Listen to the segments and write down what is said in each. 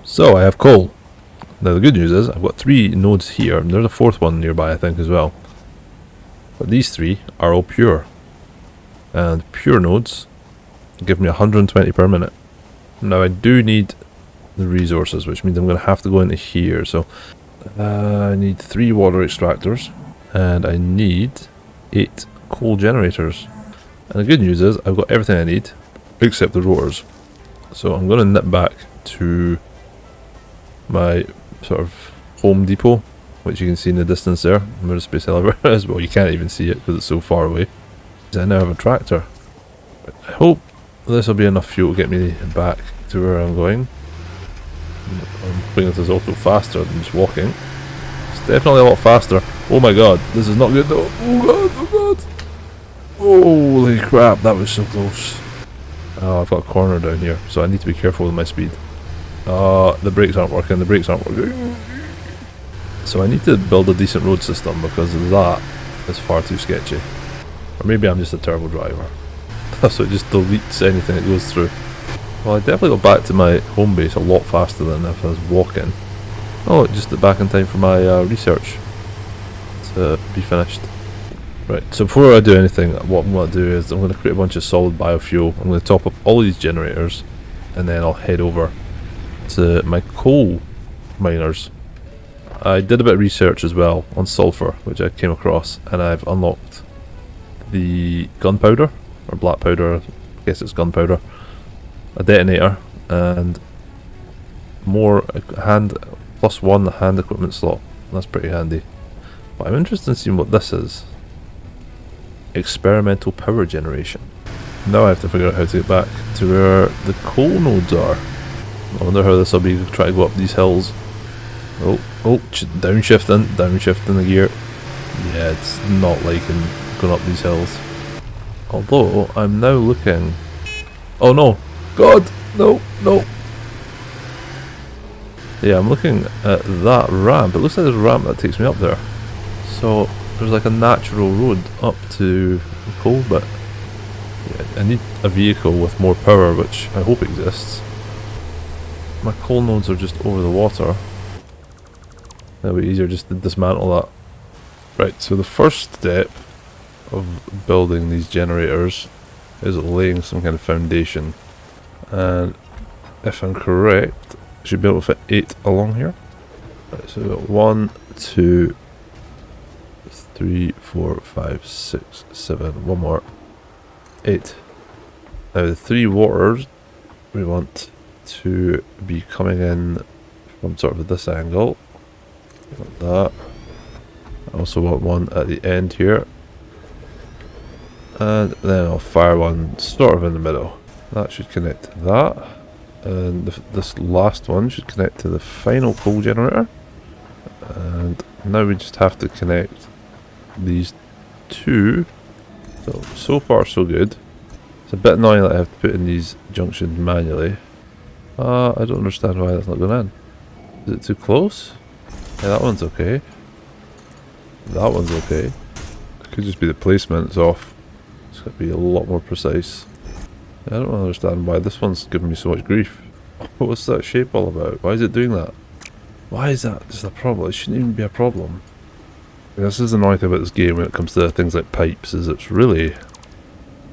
So I have coal. Now the good news is I've got 3 nodes here, and there's a 4th one nearby I think as well. But these 3 are all pure. And pure nodes give me 120 per minute. Now I do need the resources, which means I'm going to have to go into here. So I need 3 water extractors, and I need 8 coal generators. And the good news is I've got everything I need except the rotors. So I'm going to nip back to my sort of home depot, which you can see in the distance there, where the space elevator is. Well, you can't even see it because it's so far away. I now have a tractor. I hope this will be enough fuel to get me back to where I'm going. I'm hoping this is also faster than just walking. It's definitely a lot faster. Oh my god, this is not good though. Oh god, oh god. Holy crap, that was so close. Oh, I've got a corner down here, so I need to be careful with my speed. The brakes aren't working, So I need to build a decent road system because that is far too sketchy. Or maybe I'm just a terrible driver. So it just deletes anything it goes through. Well, I definitely got back to my home base a lot faster than if I was walking. Oh, just back in time for my research to be finished. Right, so before I do anything, what I'm going to do is I'm going to create a bunch of solid biofuel. I'm going to top up all of these generators, and then I'll head over to my coal miners. I did a bit of research as well on sulfur, which I came across, and I've unlocked the gunpowder, or black powder, I guess it's gunpowder, a detonator, and more +1 hand equipment slot. That's pretty handy. But I'm interested in seeing what this is. Experimental power generation. Now I have to figure out how to get back to where the coal nodes are. I wonder how this will be trying to go up these hills. Oh, downshifting the gear. Yeah, it's not liking going up these hills. Although, I'm now looking... Oh no! God! No! No! Yeah, I'm looking at that ramp. It looks like there's a ramp that takes me up there. So, there's like a natural road up to the coal, but yeah, I need a vehicle with more power, which I hope exists. My coal nodes are just over the water. That'll be easier just to dismantle that. Right, so the first step of building these generators is laying some kind of foundation. And if I'm correct, I should be able to fit 8 along here. Right, so we've got 1, 2, 3, 4, 5, 6, 7, one more, 8. Now the 3 waters we want to be coming in from sort of this angle, like that. I also want one at the end here, and then I'll fire one sort of in the middle. That should connect to that, and this last one should connect to the final coal generator. And now we just have to connect these 2. So far so good. It's a bit annoying that I have to put in these junctions manually. I don't understand why that's not going in. Is it too close? Yeah, that one's okay. That one's okay. It could just be the placement is off. It's got to be a lot more precise. I don't understand why this one's giving me so much grief. What's that shape all about? Why is it doing that? Why is that just a problem? It shouldn't even be a problem. This is the annoying thing about this game when it comes to things like pipes, is it's really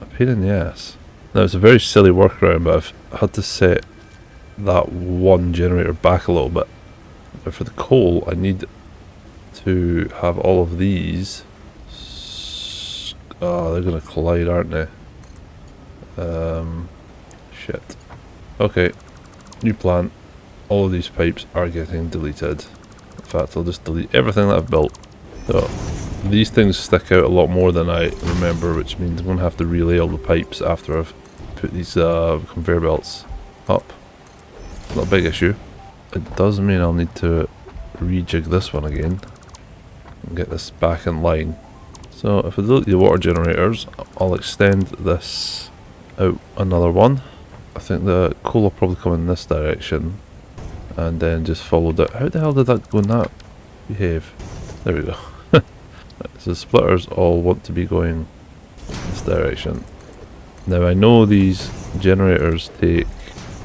a pain in the ass. Now it's a very silly workaround, but I've had to set that one generator back a little bit. But for the coal, I need to have all of these. Oh, they're going to collide, aren't they? Shit. Okay, new plan. All of these pipes are getting deleted. In fact, I'll just delete everything that I've built. So, these things stick out a lot more than I remember, which means I'm going to have to relay all the pipes after I've put these conveyor belts up. Not a big issue. It does mean I'll need to rejig this one again and get this back in line. So if I delete the water generators, I'll extend this out another one. I think the coal will probably come in this direction and then just follow that. How the hell did that go in that? Behave. There we go. So the splitters all want to be going this direction. Now I know these generators take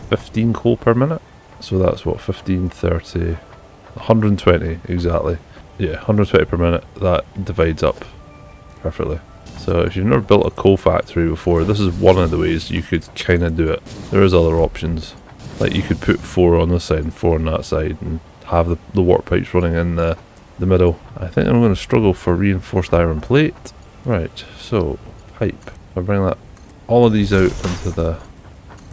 15 coal per minute, So that's what, 15, 30, 120 exactly. Yeah, 120 per minute. That divides up perfectly. So if you've never built a coal factory before, this is one of the ways you could kind of do it. There is other options. Like you could put 4 on this side and 4 on that side and have the water pipes running in the middle. I think I'm going to struggle for reinforced iron plate. Right, so pipe. I'll bring that, all of these out into the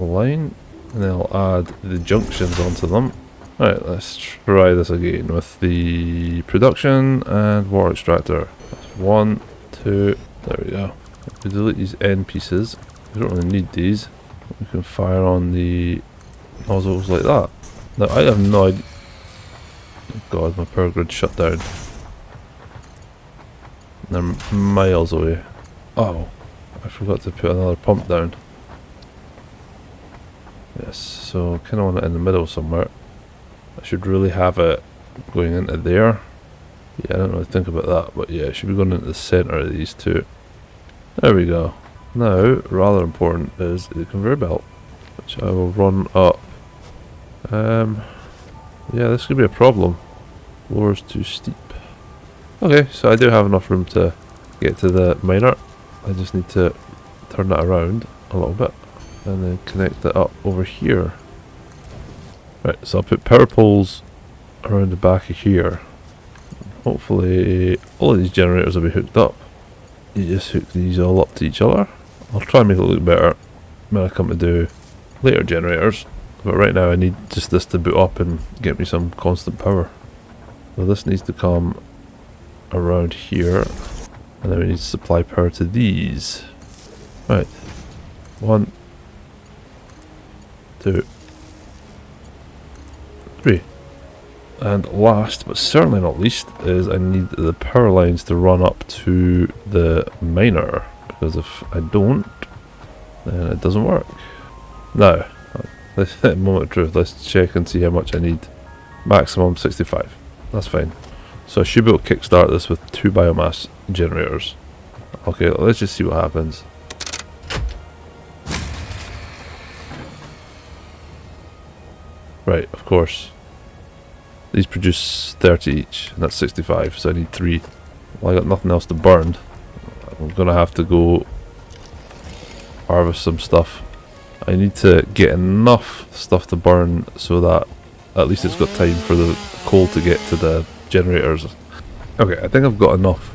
line, and then I'll add the junctions onto them. Right, let's try this again with the production and water extractor. That's 1, 2, there we go. If we delete these end pieces, we don't really need these. We can fire on the nozzles like that. Now I have no idea. Oh god, my power grid shut down. They're miles away. Oh, I forgot to put another pump down. Yes, so kind of want it in the middle somewhere. I should really have it going into there. Yeah, I don't really think about that, but yeah, it should be going into the centre of these two. There we go. Now, rather important is the conveyor belt, which I will run up. Yeah, this could be a problem. Floor's too steep. Okay, so I do have enough room to get to the miner. I just need to turn that around a little bit and then connect it up over here. Right, so I'll put power poles around the back of here. Hopefully all of these generators will be hooked up. You just hook these all up to each other. I'll try and make it look better when I come to do later generators. But right now I need just this to boot up and get me some constant power. So this needs to come around here. And then we need to supply power to these. Right. 1, 2, 3. And last, but certainly not least, is I need the power lines to run up to the miner. Because if I don't, then it doesn't work. Now, let's moment of truth, let's check and see how much I need. Maximum 65. That's fine. So I should be able to kickstart this with 2 biomass generators. Okay, let's just see what happens. Right, of course. These produce 30 each, and that's 65, so I need 3. Well, I got nothing else to burn. I'm gonna have to go harvest some stuff. I need to get enough stuff to burn so that at least it's got time for the coal to get to the generators. Okay, I think I've got enough.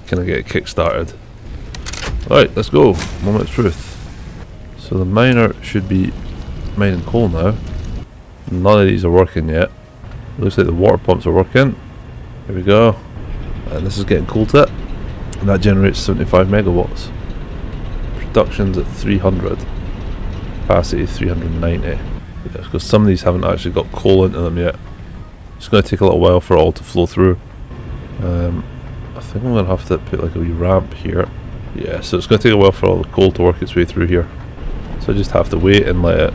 Can I get it kick-started? Right, let's go. Moment of truth. So the miner should be mining coal now. None of these are working yet. Looks like the water pumps are working. Here we go. And this is getting coal to it. And that generates 75 megawatts. Production's at 300. Capacity 390. Yeah, because some of these haven't actually got coal into them yet. It's going to take a little while for it all to flow through. I think I'm going to have to put like a wee ramp here. Yeah, so it's going to take a while for all the coal to work its way through here. So I just have to wait and let it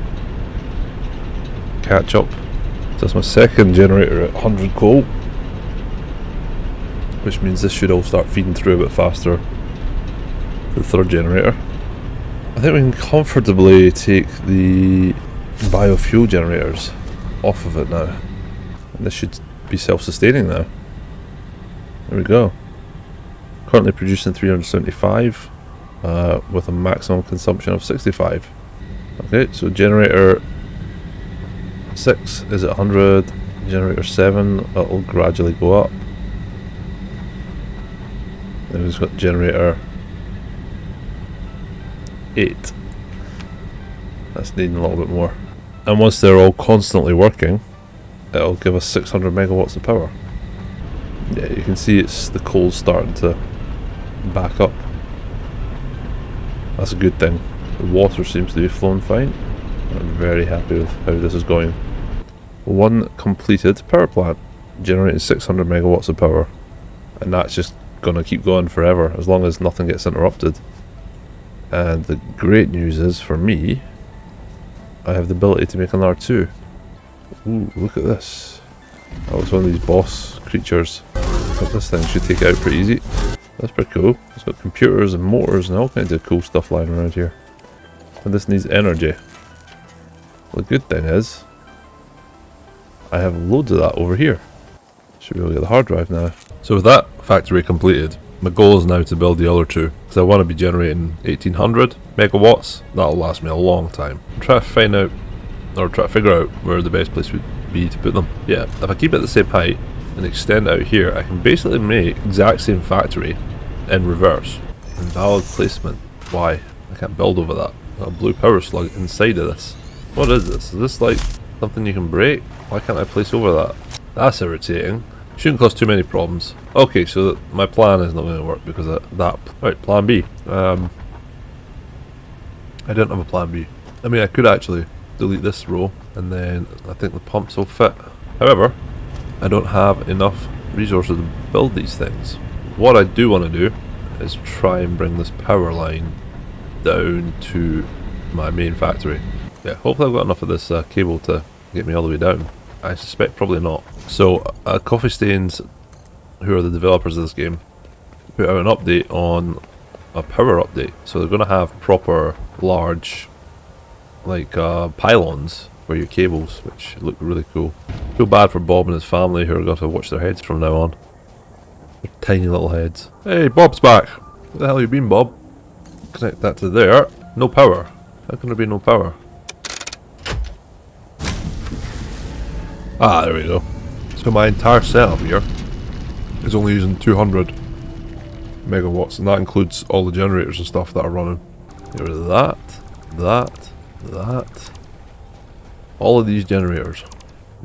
catch up. So that's my second generator at 100 coal, which means this should all start feeding through a bit faster. The third generator. I think we can comfortably take the biofuel generators off of it now. And this should be self-sustaining now. There we go. Currently producing 375 with a maximum consumption of 65. Okay, so generator 6 is at 100, generator 7 it'll gradually go up. Then we've got generator 8. That's needing a little bit more. And once they're all constantly working, it'll give us 600 megawatts of power. Yeah, you can see it's the coal's starting to back up. That's a good thing. The water seems to be flowing fine. I'm very happy with how this is going. One completed power plant, generating 600 megawatts of power. And that's just going to keep going forever, as long as nothing gets interrupted. And the great news is, for me, I have the ability to make another 2. Ooh, look at this. That was one of these boss creatures. But this thing should take it out pretty easy. That's pretty cool. It's got computers and motors and all kinds of cool stuff lying around here. And this needs energy. Well, the good thing is, I have loads of that over here. Should be able to get the hard drive now. So with that factory completed, my goal is now to build the other two, because I want to be generating 1800 megawatts. That'll last me a long time. I'm trying to find out, or try to figure out where the best place would be to put them. Yeah, if I keep it the same height and extend out here, I can basically make exact same factory in reverse. Invalid placement. Why? I can't build over that. Got a blue power slug inside of this. What is this? Is this like something you can break? Why can't I place over that? That's irritating. Shouldn't cause too many problems. Okay, so my plan is not going to work because of that. Right, plan B. I don't have a plan B. I mean, I could actually delete this row and then I think the pumps will fit. However, I don't have enough resources to build these things. What I do want to do is try and bring this power line down to my main factory. Yeah, hopefully I've got enough of this cable to get me all the way down. I suspect probably not. So, Coffee Stains, who are the developers of this game, put out an update on a power update. So they're going to have proper large, like, pylons for your cables, which look really cool. Feel bad for Bob and his family who are going to watch their heads from now on. Their tiny little heads. Hey, Bob's back! Where the hell have you been, Bob? Connect that to there. No power. How can there be no power? Ah, there we go. So my entire setup here is only using 200 megawatts, and that includes all the generators and stuff that are running. Get rid of that. All of these generators.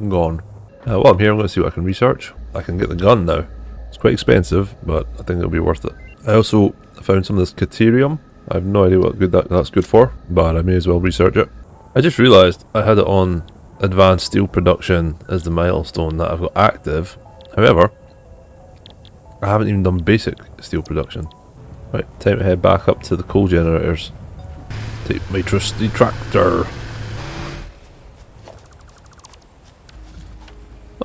Gone. While I'm here, I'm going to see what I can research. I can get the gun now. It's quite expensive, but I think it'll be worth it. I also found some of this Caterium. I have no idea what that's good for, but I may as well research it. I just realised I had it on advanced steel production as the milestone that I've got active. However, I haven't even done basic steel production. Right, time to head back up to the coal generators. Take my trusty tractor.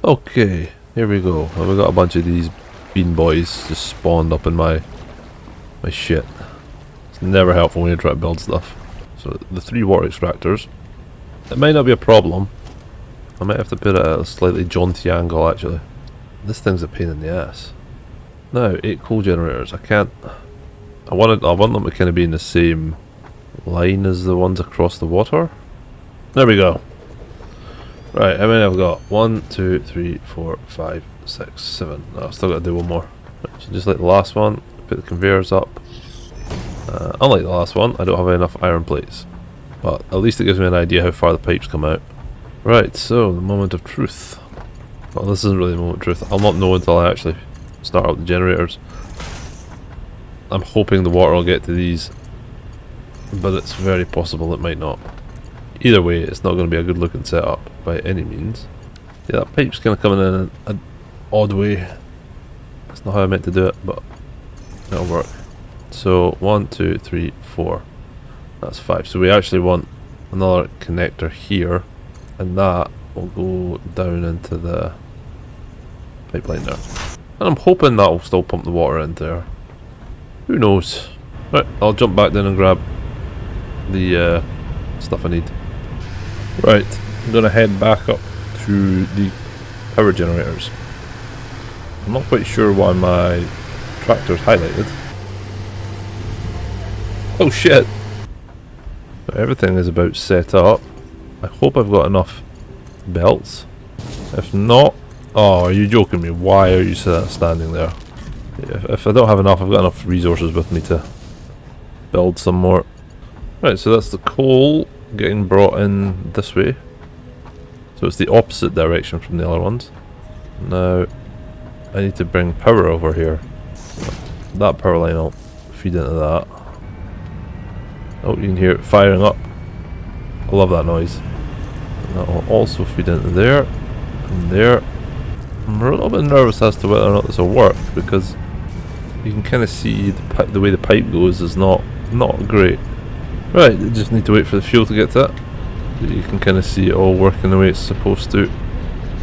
Okay, here we go. Well, we got a bunch of these bean boys just spawned up in my shit. It's never helpful when you try to build stuff. So the 3 water extractors. It might not be a problem. I might have to put it at a slightly jaunty angle actually. This thing's a pain in the ass. Now, 8 coal generators. I can't... I want them to kind of be in the same line as the ones across the water. There we go. Right, how many I've got? 1, 2, 3, 4, 5, 6, 7. No, I've still got to do one more. Right, so just like the last one, put the conveyors up. Unlike the last one, I don't have enough iron plates. But at least it gives me an idea how far the pipes come out. Right, so the moment of truth. Well, this isn't really the moment of truth. I'll not know until I actually start up the generators. I'm hoping the water will get to these, but it's very possible it might not. Either way, it's not going to be a good looking setup by any means. Yeah, that pipe's kind of coming in an odd way. That's not how I meant to do it, but it'll work. So 1, 2, 3, 4. That's 5. So we actually want another connector here, and that will go down into the pipeline there. And I'm hoping that will still pump the water into there. Who knows? Right, I'll jump back down and grab the stuff I need. Right, I'm going to head back up to the power generators. I'm not quite sure why my tractor's highlighted. Oh shit! Everything is about set up. I hope I've got enough belts. If not... Oh, are you joking me? Why are you standing there? If I don't have enough, I've got enough resources with me to build some more. Right, so that's the coal getting brought in this way. So it's the opposite direction from the other ones. Now, I need to bring power over here. That power line will feed into that. Oh, you can hear it firing up. I love that noise. And that will also feed into there and there. I'm a little bit nervous as to whether or not this will work because you can kind of see the way the pipe goes is not great. Right, you just need to wait for the fuel to get to it. You can kind of see it all working the way it's supposed to.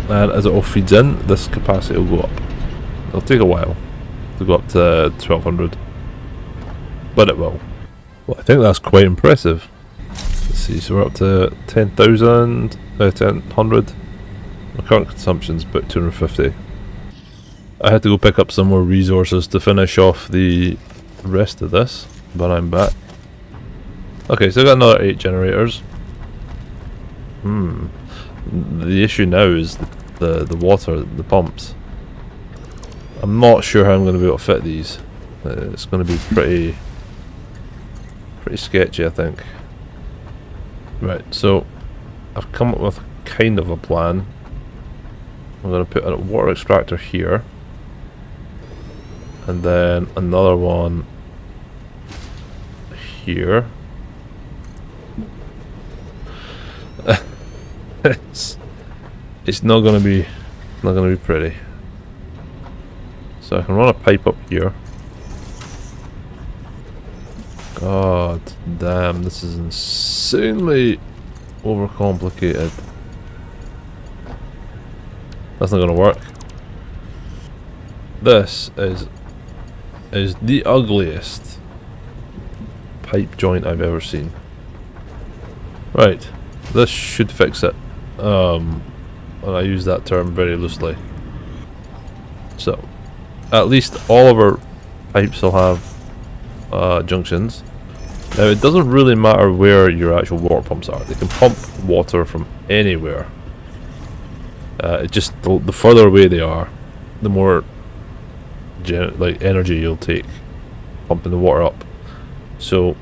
And as it all feeds in, this capacity will go up. It'll take a while to go up to 1200, but it will. Well, I think that's quite impressive. Let's see, so we're up to 10,000, 1000. My current consumption's about 250. I had to go pick up some more resources to finish off the rest of this, but I'm back. Okay, so I got another 8 generators. The issue now is the water, the pumps. I'm not sure how I'm going to be able to fit these. It's going to be pretty sketchy, I think. Right, so I've come up with kind of a plan. I'm going to put a water extractor here, and then another one here. It's not going to be pretty. So I can run a pipe up here. God damn, this is insanely overcomplicated. That's not gonna work. This is the ugliest pipe joint I've ever seen. Right, this should fix it. And I use that term very loosely. So, at least all of our pipes will have junctions. Now it doesn't really matter where your actual water pumps are. They can pump water from anywhere. It just the further away they are, the more energy you'll take pumping the water up. So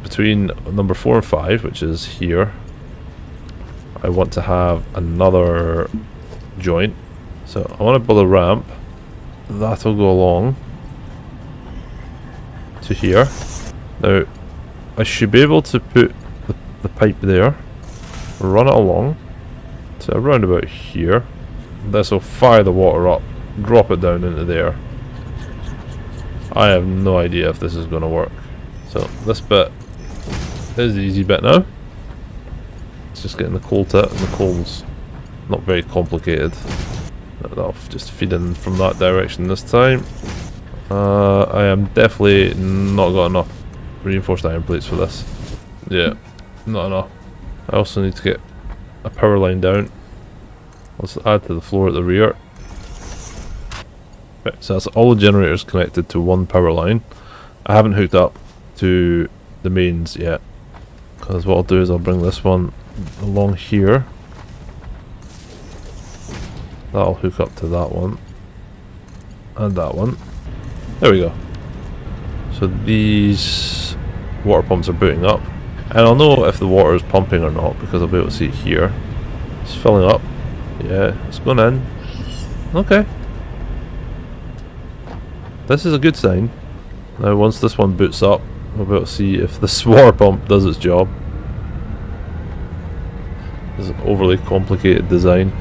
between number 4 and 5, which is here, I want to have another joint. So I want to build a ramp. That'll go along to here. Now, I should be able to put the pipe there, run it along to around about here. This will fire the water up, drop it down into there. I have no idea if this is going to work. So this bit is the easy bit now. It's just getting the coal to it, and the coal's not very complicated. That'll just feed in from that direction this time. I am definitely not got enough reinforced iron plates for this. Yeah, not enough. I also need to get a power line down. Let's add to the floor at the rear. Right, so that's all the generators connected to one power line. I haven't hooked up to the mains yet, because what I'll do is I'll bring this one along here. That'll hook up to that one and that one. There we go. So these water pumps are booting up, and I'll know if the water is pumping or not because I'll be able to see it here. It's filling up. Yeah, it's going in. Okay. This is a good sign. Now once this one boots up, we'll be able to see if this water pump does its job. This is an overly complicated design.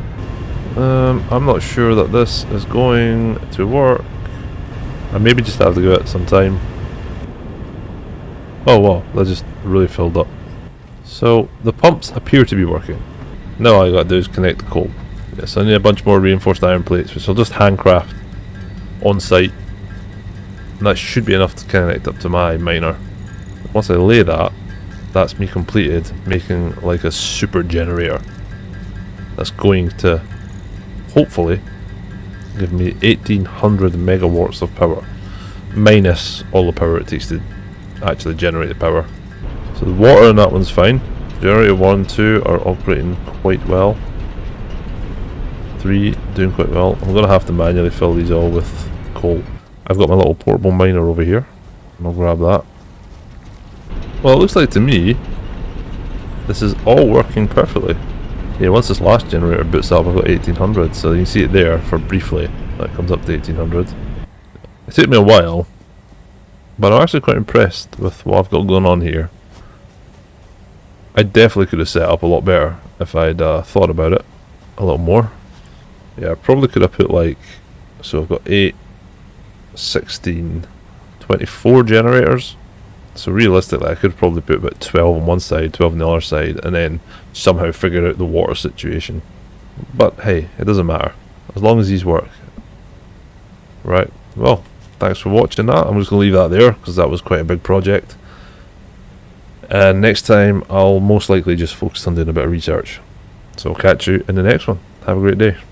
I'm not sure that this is going to work. I maybe just have to give it some time. Oh wow, that just really filled up. So the pumps appear to be working. Now all I gotta do is connect the coal. Yes, I need a bunch more reinforced iron plates, which I'll just handcraft on site. And that should be enough to connect up to my miner. Once I lay that, that's me completed making like a super generator. That's going to hopefully give me 1800 megawatts of power, minus all the power it takes to actually generate the power. So the water in that one's fine. Generator 1 and 2 are operating quite well. 3 doing quite well. I'm going to have to manually fill these all with coal. I've got my little portable miner over here, and I'll grab that. Well, it looks like to me this is all working perfectly. Yeah, once this last generator boots up, I've got 1800, so you can see it there for briefly. That comes up to 1800. It took me a while, but I'm actually quite impressed with what I've got going on here. I definitely could have set up a lot better if I'd thought about it a little more. Yeah, I probably could have put like, so I've got 8, 16, 24 generators. So realistically I could probably put about 12 on one side, 12 on the other side, and then somehow figure out the water situation. But hey, it doesn't matter, as long as these work. Right, well, thanks for watching that. I'm just going to leave that there, because that was quite a big project. And next time I'll most likely just focus on doing a bit of research. So I'll catch you in the next one. have a great day.